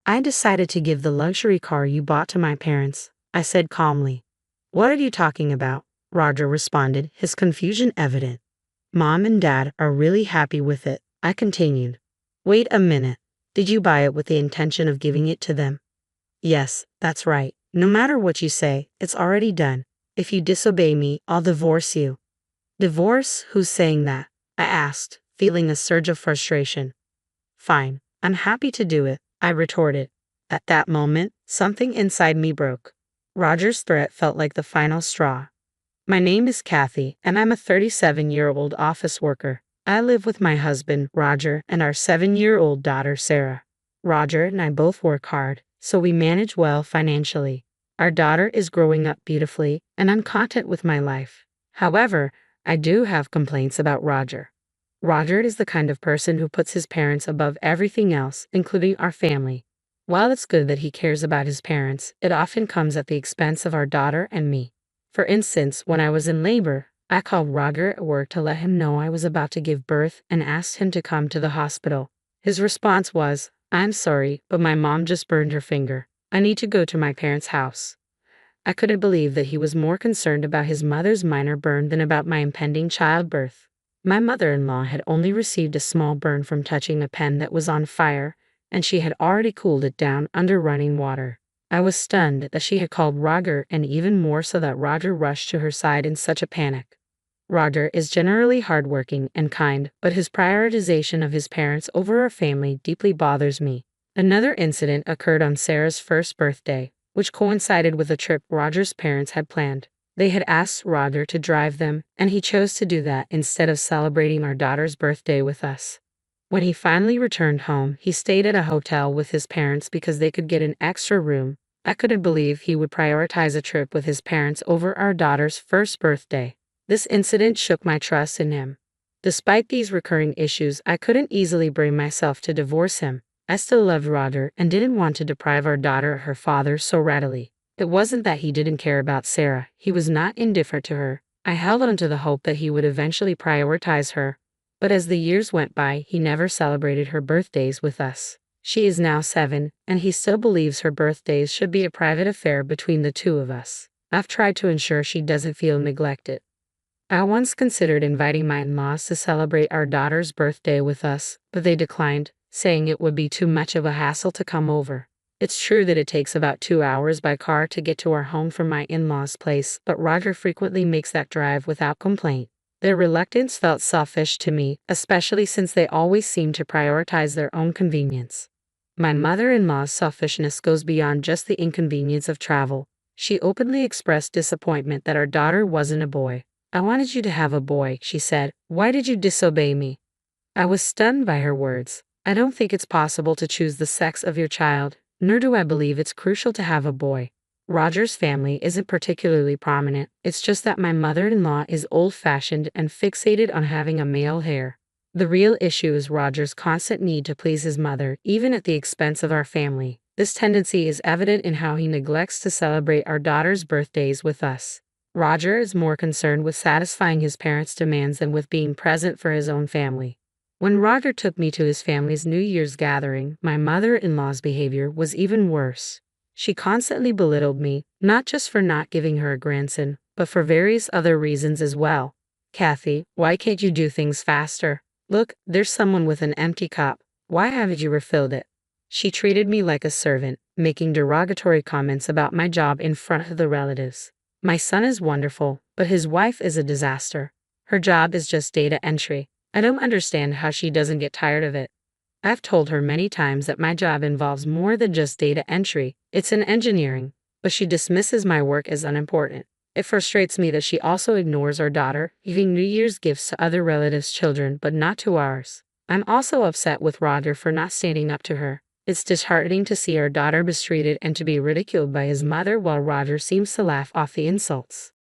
I decided to give the luxury car you bought to my parents, I said calmly. What are you talking about? Roger responded, his confusion evident. Mom and Dad are really happy with it, I continued. Wait a minute. Did you buy it with the intention of giving it to them? Yes, that's right. No matter what you say, it's already done. If you disobey me, I'll divorce you. Divorce? Who's saying that? I asked, feeling a surge of frustration. Fine, I'm happy to do it, I retorted. At that moment, something inside me broke. Roger's threat felt like the final straw. My name is Kathy, and I'm a 37-year-old office worker. I live with my husband, Roger, and our 7-year-old daughter, Sarah. Roger and I both work hard, so we manage well financially. Our daughter is growing up beautifully, and I'm content with my life. However, I do have complaints about Roger. Roger is the kind of person who puts his parents above everything else, including our family. While it's good that he cares about his parents, it often comes at the expense of our daughter and me. For instance, when I was in labor, I called Roger at work to let him know I was about to give birth and asked him to come to the hospital. His response was, I'm sorry, but my mom just burned her finger. I need to go to my parents' house. I couldn't believe that he was more concerned about his mother's minor burn than about my impending childbirth. My mother-in-law had only received a small burn from touching a pen that was on fire, and she had already cooled it down under running water. I was stunned that she had called Roger, and even more so that Roger rushed to her side in such a panic. Roger is generally hardworking and kind, but his prioritization of his parents over our family deeply bothers me. Another incident occurred on Sarah's first birthday, which coincided with a trip Roger's parents had planned. They had asked Roger to drive them, and he chose to do that instead of celebrating our daughter's birthday with us. When he finally returned home, he stayed at a hotel with his parents because they could get an extra room. I couldn't believe he would prioritize a trip with his parents over our daughter's first birthday. This incident shook my trust in him. Despite these recurring issues, I couldn't easily bring myself to divorce him. I still loved Roger and didn't want to deprive our daughter of her father so readily. It wasn't that he didn't care about Sarah, he was not indifferent to her. I held on to the hope that he would eventually prioritize her. But as the years went by, he never celebrated her birthdays with us. She is now 7, and he still believes her birthdays should be a private affair between the two of us. I've tried to ensure she doesn't feel neglected. I once considered inviting my in-laws to celebrate our daughter's birthday with us, but they declined, saying it would be too much of a hassle to come over. It's true that it takes about 2 hours by car to get to our home from my in-laws' place, but Roger frequently makes that drive without complaint. Their reluctance felt selfish to me, especially since they always seem to prioritize their own convenience. My mother-in-law's selfishness goes beyond just the inconvenience of travel. She openly expressed disappointment that our daughter wasn't a boy. I wanted you to have a boy, she said. Why did you disobey me? I was stunned by her words. I don't think it's possible to choose the sex of your child, nor do I believe it's crucial to have a boy. Roger's family isn't particularly prominent, it's just that my mother-in-law is old-fashioned and fixated on having a male heir. The real issue is Roger's constant need to please his mother, even at the expense of our family. This tendency is evident in how he neglects to celebrate our daughter's birthdays with us. Roger is more concerned with satisfying his parents' demands than with being present for his own family. When Roger took me to his family's New Year's gathering, my mother-in-law's behavior was even worse. She constantly belittled me, not just for not giving her a grandson, but for various other reasons as well. Kathy, why can't you do things faster? Look, there's someone with an empty cup. Why haven't you refilled it? She treated me like a servant, making derogatory comments about my job in front of the relatives. My son is wonderful, but his wife is a disaster. Her job is just data entry. I don't understand how she doesn't get tired of it. I've told her many times that my job involves more than just data entry. It's an engineering, but she dismisses my work as unimportant. It frustrates me that she also ignores our daughter, giving New Year's gifts to other relatives' children but not to ours. I'm also upset with Roger for not standing up to her. It's disheartening to see our daughter mistreated and to be ridiculed by his mother while Roger seems to laugh off the insults.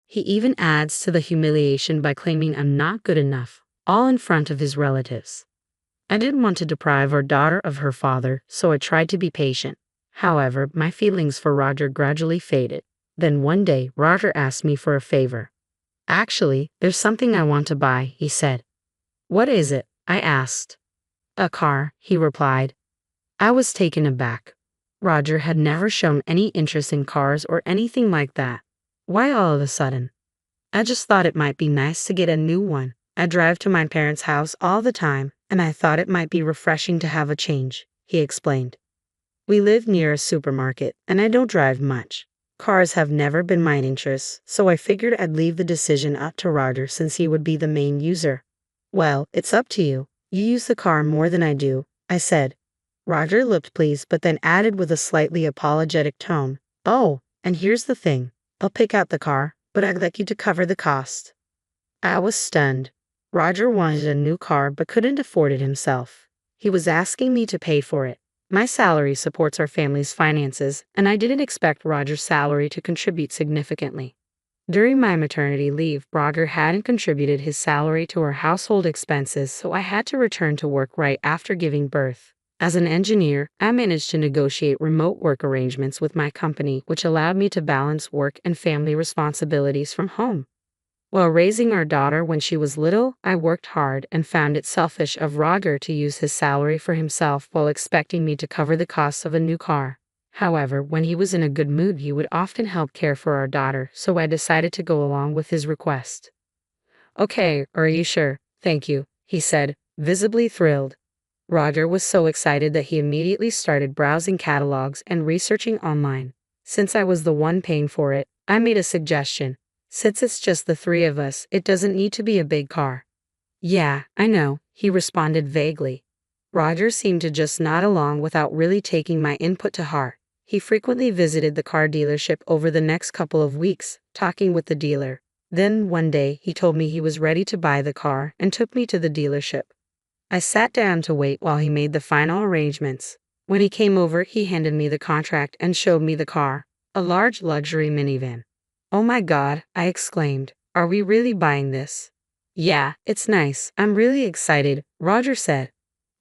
He even adds to the humiliation by claiming I'm not good enough, all in front of his relatives. I didn't want to deprive our daughter of her father, so I tried to be patient. However, my feelings for Roger gradually faded. Then one day, Roger asked me for a favor. Actually, there's something I want to buy, he said. What is it? I asked. A car, he replied. I was taken aback. Roger had never shown any interest in cars or anything like that. Why all of a sudden? I just thought it might be nice to get a new one. I drive to my parents' house all the time, and I thought it might be refreshing to have a change, he explained. We live near a supermarket, and I don't drive much. Cars have never been my interest, so I figured I'd leave the decision up to Roger since he would be the main user. Well, it's up to you. You use the car more than I do, I said. Roger looked pleased but then added with a slightly apologetic tone, "Oh, and here's the thing. I'll pick out the car, but I'd like you to cover the cost." I was stunned. Roger wanted a new car but couldn't afford it himself. He was asking me to pay for it. My salary supports our family's finances, and I didn't expect Roger's salary to contribute significantly. During my maternity leave, Roger hadn't contributed his salary to our household expenses, so I had to return to work right after giving birth. As an engineer, I managed to negotiate remote work arrangements with my company, which allowed me to balance work and family responsibilities from home. While raising our daughter when she was little, I worked hard and found it selfish of Roger to use his salary for himself while expecting me to cover the costs of a new car. However, when he was in a good mood, he would often help care for our daughter, so I decided to go along with his request. "Okay, are you sure? Thank you," he said, visibly thrilled. Roger was so excited that he immediately started browsing catalogs and researching online. Since I was the one paying for it, I made a suggestion. "Since it's just the three of us, it doesn't need to be a big car." "Yeah, I know," he responded vaguely. Roger seemed to just nod along without really taking my input to heart. He frequently visited the car dealership over the next couple of weeks, talking with the dealer. Then, one day, he told me he was ready to buy the car and took me to the dealership. I sat down to wait while he made the final arrangements. When he came over, he handed me the contract and showed me the car, a large luxury minivan. "Oh my God," I exclaimed. "Are we really buying this?" "Yeah, it's nice. I'm really excited," Roger said.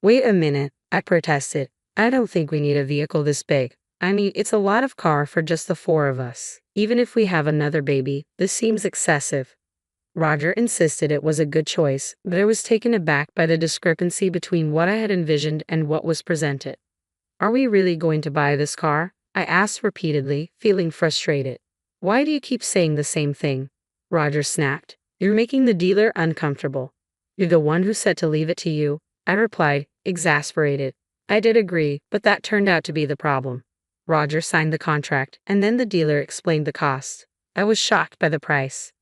"Wait a minute," I protested. "I don't think we need a vehicle this big. I mean, it's a lot of car for just the four of us. Even if we have another baby, this seems excessive." Roger insisted it was a good choice, but I was taken aback by the discrepancy between what I had envisioned and what was presented. "Are we really going to buy this car?" I asked repeatedly, feeling frustrated. "Why do you keep saying the same thing?" Roger snapped. "You're making the dealer uncomfortable." "You're the one who said to leave it to you," I replied, exasperated. I did agree, but that turned out to be the problem. Roger signed the contract, and then the dealer explained the cost. I was shocked by the price.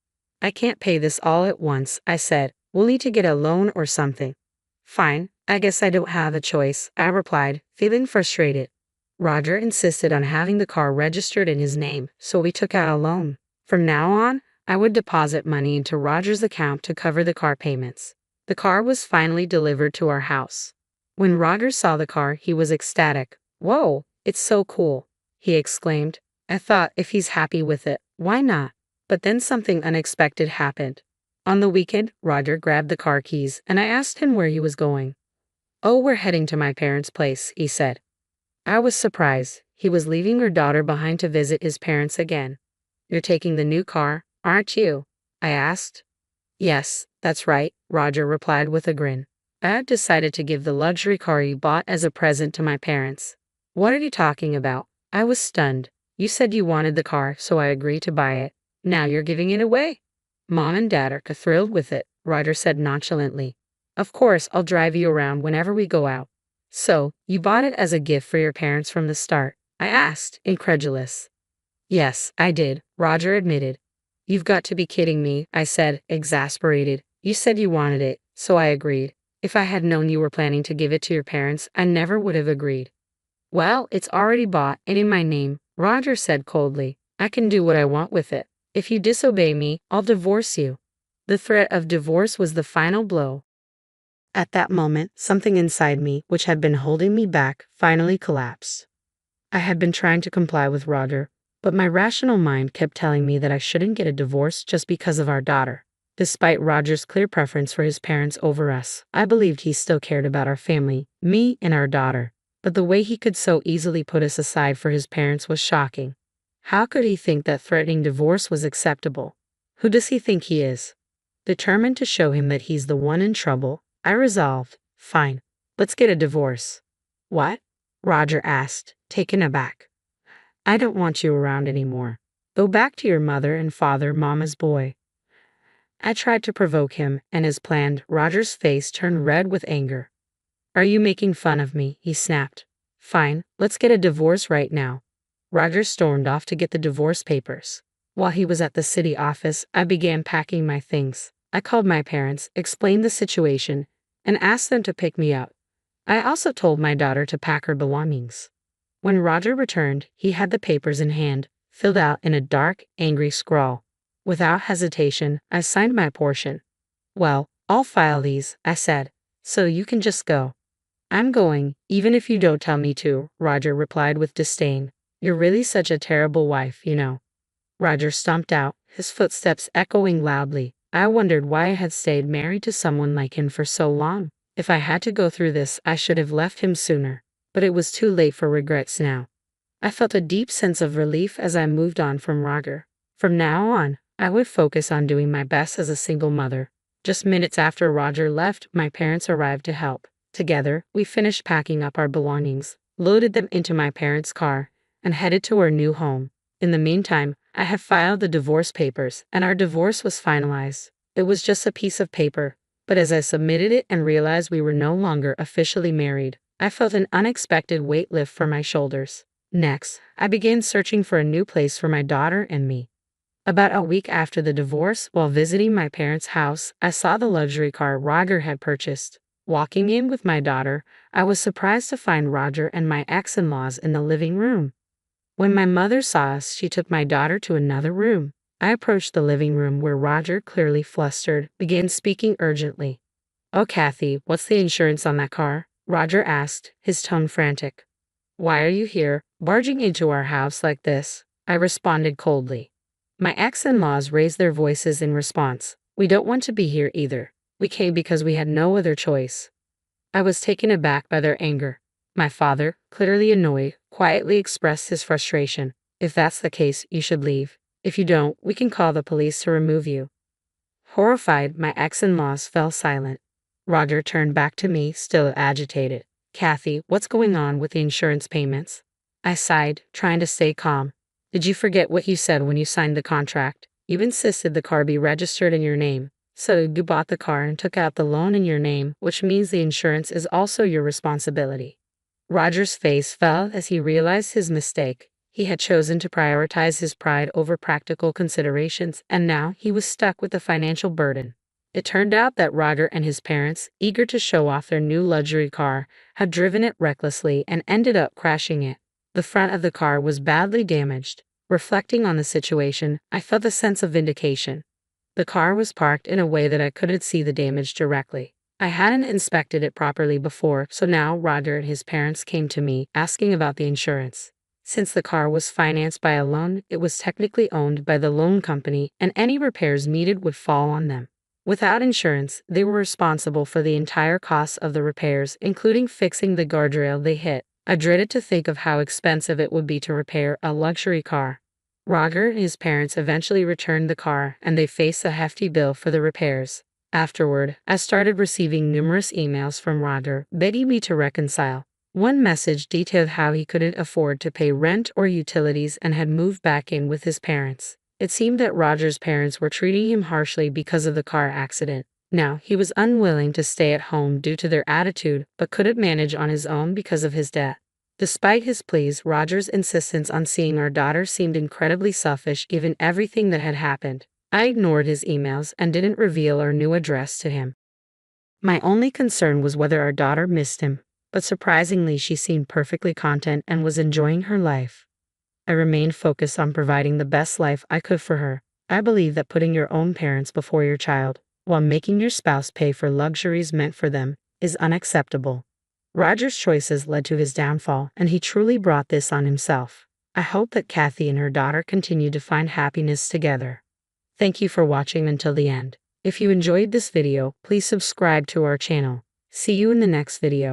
"I can't pay this all at once," I said. "We'll need to get a loan or something." "Fine, I guess I don't have a choice," I replied, feeling frustrated. Roger insisted on having the car registered in his name, so we took out a loan. From now on, I would deposit money into Roger's account to cover the car payments. The car was finally delivered to our house. When Roger saw the car, he was ecstatic. "Whoa, it's so cool," he exclaimed. I thought, if he's happy with it, why not? But then something unexpected happened. On the weekend, Roger grabbed the car keys, and I asked him where he was going. "Oh, we're heading to my parents' place," he said. I was surprised. He was leaving our daughter behind to visit his parents again. "You're taking the new car, aren't you?" I asked. "Yes, that's right," Roger replied with a grin. "I had decided to give the luxury car you bought as a present to my parents." "What are you talking about?" I was stunned. "You said you wanted the car, so I agreed to buy it. Now you're giving it away." "Mom and Dad are thrilled with it," Roger said nonchalantly. "Of course, I'll drive you around whenever we go out." "So, you bought it as a gift for your parents from the start?" I asked, incredulous. "Yes, I did," Roger admitted. "You've got to be kidding me," I said, exasperated. "You said you wanted it, so I agreed. If I had known you were planning to give it to your parents, I never would have agreed." "Well, it's already bought and in my name," Roger said coldly. "I can do what I want with it. If you disobey me, I'll divorce you." The threat of divorce was the final blow. At that moment, something inside me, which had been holding me back, finally collapsed. I had been trying to comply with Roger, but my rational mind kept telling me that I shouldn't get a divorce just because of our daughter. Despite Roger's clear preference for his parents over us, I believed he still cared about our family, me and our daughter. But the way he could so easily put us aside for his parents was shocking. How could he think that threatening divorce was acceptable? Who does he think he is? Determined to show him that he's the one in trouble, I resolved, fine, let's get a divorce. What? Roger asked, taken aback. I don't want you around anymore. Go back to your mother and father, Mama's boy. I tried to provoke him, and as planned, Roger's face turned red with anger. Are you making fun of me? He snapped. Fine, let's get a divorce right now. Roger stormed off to get the divorce papers. While he was at the city office, I began packing my things. I called my parents, explained the situation, and asked them to pick me up. I also told my daughter to pack her belongings. When Roger returned, he had the papers in hand, filled out in a dark, angry scrawl. Without hesitation, I signed my portion. Well, I'll file these, I said, so you can just go. I'm going, even if you don't tell me to, Roger replied with disdain. You're really such a terrible wife, you know. Roger stomped out, his footsteps echoing loudly. I wondered why I had stayed married to someone like him for so long. If I had to go through this, I should have left him sooner. But it was too late for regrets now. I felt a deep sense of relief as I moved on from Roger. From now on, I would focus on doing my best as a single mother. Just minutes after Roger left, my parents arrived to help. Together, we finished packing up our belongings, loaded them into my parents' car, and headed to our new home. In the meantime, I had filed the divorce papers, and our divorce was finalized. It was just a piece of paper, but as I submitted it and realized we were no longer officially married, I felt an unexpected weight lift from my shoulders. Next, I began searching for a new place for my daughter and me. About a week after the divorce, while visiting my parents' house, I saw the luxury car Roger had purchased. Walking in with my daughter, I was surprised to find Roger and my ex-in-laws in the living room. When my mother saw us, she took my daughter to another room. I approached the living room where Roger, clearly flustered, began speaking urgently. Oh, Kathy, what's the insurance on that car? Roger asked, his tone frantic. Why are you here, barging into our house like this? I responded coldly. My ex-in-laws raised their voices in response. We don't want to be here either. We came because we had no other choice. I was taken aback by their anger. My father, clearly annoyed, quietly expressed his frustration. If that's the case, you should leave. If you don't, we can call the police to remove you. Horrified, my ex-in-laws fell silent. Roger turned back to me, still agitated. Kathy, what's going on with the insurance payments? I sighed, trying to stay calm. Did you forget what you said when you signed the contract? You insisted the car be registered in your name. So you bought the car and took out the loan in your name, which means the insurance is also your responsibility. Roger's face fell as he realized his mistake. He had chosen to prioritize his pride over practical considerations, and now he was stuck with the financial burden. It turned out that Roger and his parents, eager to show off their new luxury car, had driven it recklessly and ended up crashing it. The front of the car was badly damaged. Reflecting on the situation, I felt a sense of vindication. The car was parked in a way that I couldn't see the damage directly. I hadn't inspected it properly before, so now Roger and his parents came to me asking about the insurance. Since the car was financed by a loan, it was technically owned by the loan company, and any repairs needed would fall on them. Without insurance, they were responsible for the entire cost of the repairs, including fixing the guardrail they hit. I dreaded to think of how expensive it would be to repair a luxury car. Roger and his parents eventually returned the car, and they faced a hefty bill for the repairs. Afterward, I started receiving numerous emails from Roger begging me to reconcile. One message detailed how he couldn't afford to pay rent or utilities and had moved back in with his parents. It seemed that Roger's parents were treating him harshly because of the car accident. Now, he was unwilling to stay at home due to their attitude, but couldn't manage on his own because of his debt. Despite his pleas, Roger's insistence on seeing our daughter seemed incredibly selfish given everything that had happened. I ignored his emails and didn't reveal our new address to him. My only concern was whether our daughter missed him, but surprisingly she seemed perfectly content and was enjoying her life. I remained focused on providing the best life I could for her. I believe that putting your own parents before your child, while making your spouse pay for luxuries meant for them, is unacceptable. Roger's choices led to his downfall, and he truly brought this on himself. I hope that Kathy and her daughter continue to find happiness together. Thank you for watching until the end. If you enjoyed this video, please subscribe to our channel. See you in the next video.